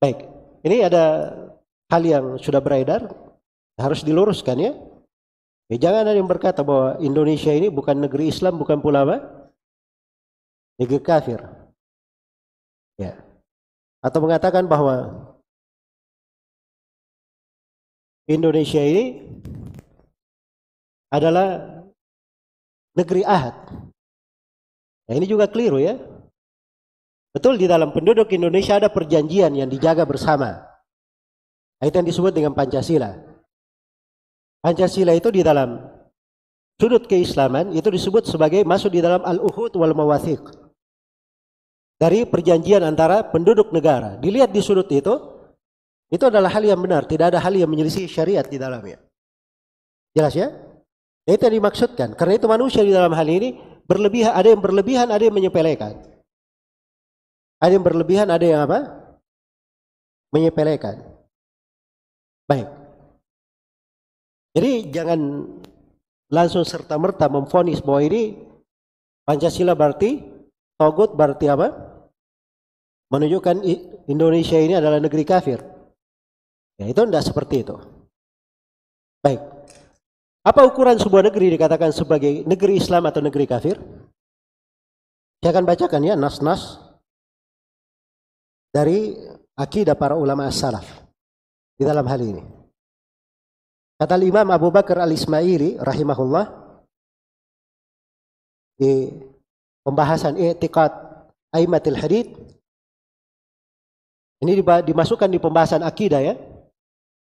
Baik, ini ada hal yang sudah beredar, harus diluruskan ya. Jangan ada yang berkata bahwa Indonesia ini bukan negeri Islam, bukan pula apa? Negeri kafir. Ya. Atau mengatakan bahwa Indonesia ini adalah negeri ahad. Nah, ini juga keliru ya. Betul, di dalam penduduk Indonesia ada perjanjian yang dijaga bersama. Nah, itu yang disebut dengan Pancasila. Pancasila itu di dalam sudut keislaman itu disebut sebagai masuk di dalam al-uhud wal mawathiq. Dari perjanjian antara penduduk negara. Dilihat di sudut itu adalah hal yang benar. Tidak ada hal yang menyelisih syariat di dalamnya. Jelas ya? Itu yang dimaksudkan. Karena itu manusia di dalam hal ini berlebihan, ada yang berlebihan, ada yang menyepelekan. Ada yang berlebihan, ada yang apa? Menyepelekan. Baik. Jadi jangan langsung serta-merta memvonis bahwa ini Pancasila berarti togut, berarti apa? Menunjukkan Indonesia ini adalah negeri kafir. Ya, itu tidak seperti itu. Baik. Apa ukuran sebuah negeri dikatakan sebagai negeri Islam atau negeri kafir? Saya akan bacakan ya nas-nas dari akidah para ulama as-salaf di dalam hal ini. Kata Imam Abu Bakar al-Ismaili rahimahullah di pembahasan i'tiqad aimatil hadith, ini dimasukkan di pembahasan akidah ya,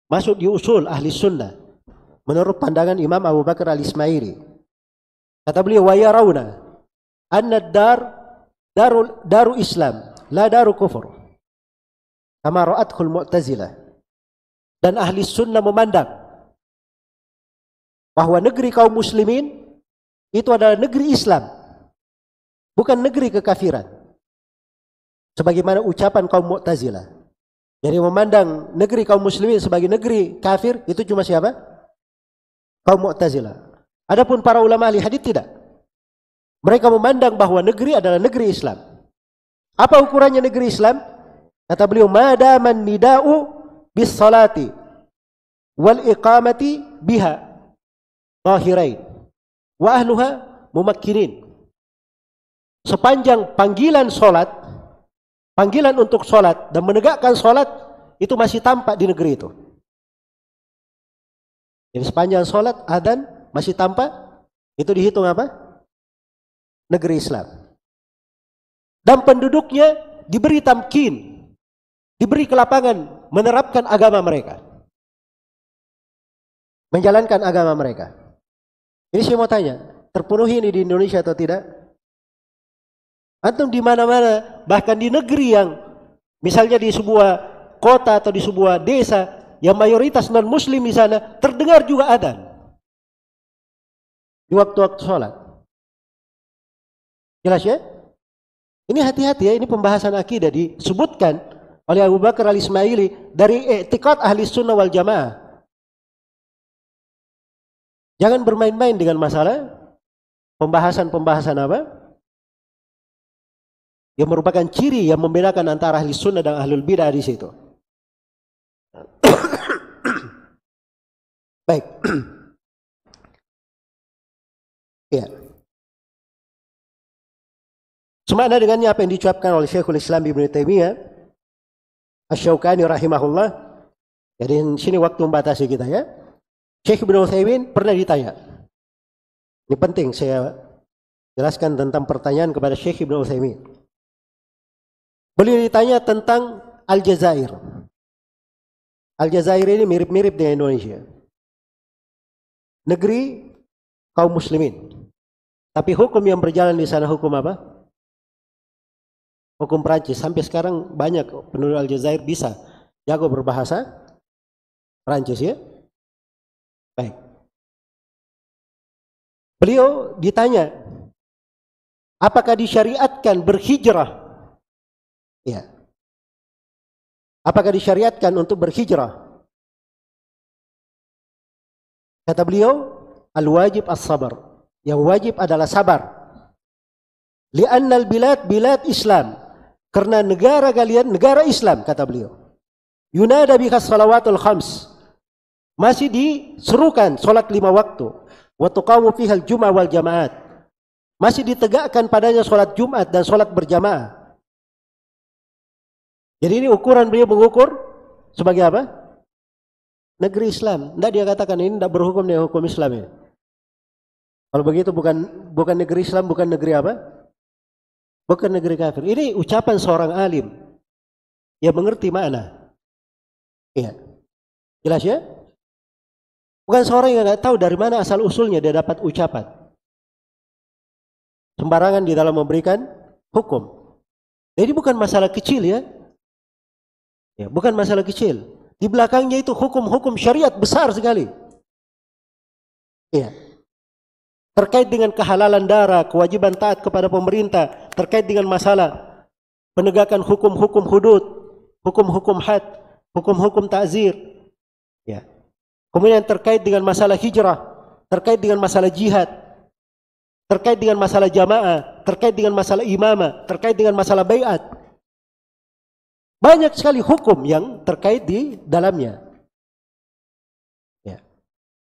masuk di usul ahli sunnah menurut pandangan Imam Abu Bakar al-Ismaili. Kata beliau, wa yarawna anna daru Islam la daru kufur kama ra'athul mu'tazilah. Dan ahli sunnah memandang bahwa negeri kaum muslimin itu adalah negeri Islam, bukan negeri kekafiran. Sebagaimana ucapan kaum Mu'tazilah. Jadi memandang negeri kaum muslimin sebagai negeri kafir itu cuma siapa? Kaum Mu'tazilah. Adapun para ulama ahli hadits tidak. Mereka memandang bahwa negeri adalah negeri Islam. Apa ukurannya negeri Islam? Kata beliau, madaman nida'u bis salati wal iqamati biha zahirain wa ahluha mumakkinin. Sepanjang panggilan solat, panggilan untuk solat dan menegakkan solat itu masih tampak di negeri itu. Jadi sepanjang solat adzan masih tampak, itu dihitung apa? Negeri Islam. Dan penduduknya diberi tamkin, diberi kelapangan menerapkan agama mereka, menjalankan agama mereka. Ini saya mau tanya, terpenuhi ini di Indonesia atau tidak? Antum di mana-mana, bahkan di negeri yang misalnya di sebuah kota atau di sebuah desa yang mayoritas non muslim di sana, terdengar juga adzan di waktu-waktu sholat. Jelas ya? Ini hati-hati ya, ini pembahasan akidah disebutkan oleh Abu Bakar al-Ismaili dari i'tiqad ahli sunnah wal jamaah. Jangan bermain-main dengan masalah pembahasan-pembahasan apa? Yang merupakan ciri yang membedakan antara ahli sunnah dan ahlul bidah di situ. Baik. Ya. Semakna dengannya apa yang diucapkan oleh Syekhul Islam Ibnu Taimiyah Asy-Syaukani rahimahullah. Jadi di sini waktu membatasi kita ya. Syekh Ibnu Utsaimin pernah ditanya. Ini penting saya jelaskan tentang pertanyaan kepada Syekh Ibnu Utsaimin. Beliau ditanya tentang Aljazair. Aljazair ini mirip-mirip dengan Indonesia. Negeri kaum muslimin. Tapi hukum yang berjalan di sana hukum apa? Hukum Prancis. Sampai sekarang banyak penduduk Aljazair bisa jago berbahasa Prancis ya. Baik. Beliau ditanya, apakah disyariatkan berhijrah? Ya. Apakah disyariatkan untuk berhijrah? Kata beliau, al-wajib as-sabar. Yang wajib adalah sabar. Li'annal bilad bilad Islam. Karena negara kalian negara Islam, kata beliau. Yunada biha salawatul khams. Masih diserukan salat 5 waktu. Wa tuqamu fiha al-jum'ah wal jamaat. Masih ditegakkan padanya salat Jumat dan salat berjamaah. Jadi ini ukuran beliau mengukur sebagai apa? Negeri Islam. Tidak dia katakan ini tidak berhukum dengan hukum Islam ini. Kalau begitu bukan negeri Islam, bukan negeri apa? Bukan negeri kafir. Ini ucapan seorang alim yang mengerti makna. Iya. Jelas ya? Bukan seorang yang nggak tahu dari mana asal usulnya dia dapat ucapan. Sembarangan di dalam memberikan hukum. Jadi bukan masalah kecil ya. Ya, bukan masalah kecil. Di belakangnya itu hukum-hukum syariat besar sekali. Iya. Terkait dengan kehalalan darah, kewajiban taat kepada pemerintah, terkait dengan masalah penegakan hukum-hukum hudud, hukum-hukum had, hukum-hukum ta'zir. Ya. Kemudian terkait dengan masalah hijrah, terkait dengan masalah jihad, terkait dengan masalah jamaah, terkait dengan masalah imamah, terkait dengan masalah bai'at. Banyak sekali hukum yang terkait di dalamnya.